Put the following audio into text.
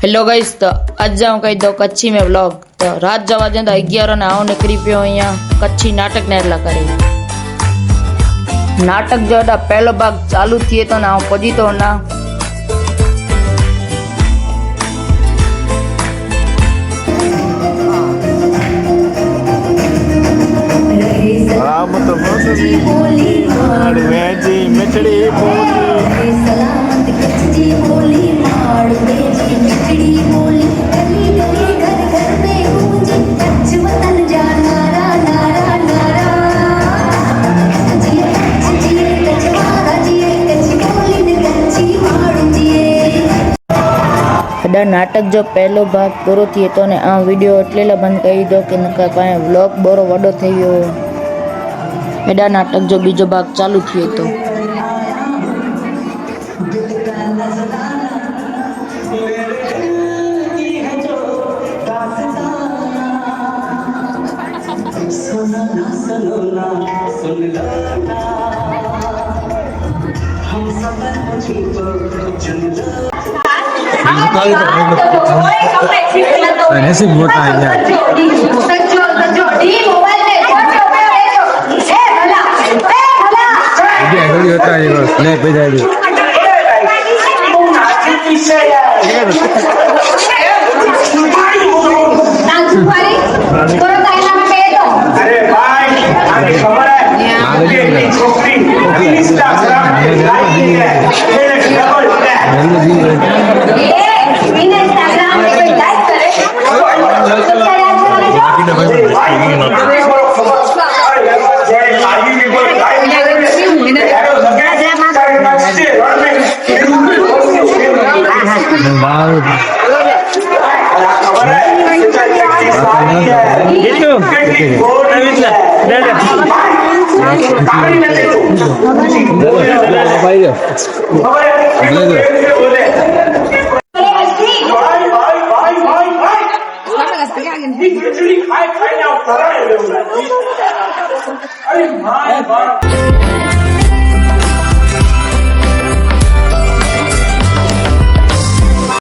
Hello guys, तो आज जाऊँ कही दो कच्छी में व्लॉग। तो रात जवा दें तो 11 ने आओ निकली पियो अँ कच्छी नाटक ने करे नाटक जो पहलो भाग चालू थिए तो ना पहुंची तो ना नाटक जो पहलो भाग पूरो थी तो ने आ वीडियो एटले बंद कर दो कि नका काई व्लॉग बोरो वडो થઈ ગયો एडा नाटक जो बीजो भाग चालू थी तो ऐसे मोटा है यार ये ऐसा ही होता है बस ले पे जाएगी अरे भाई आगे खबर है आगे छोकरी इंस्टाग्राम पे लाइक है अरे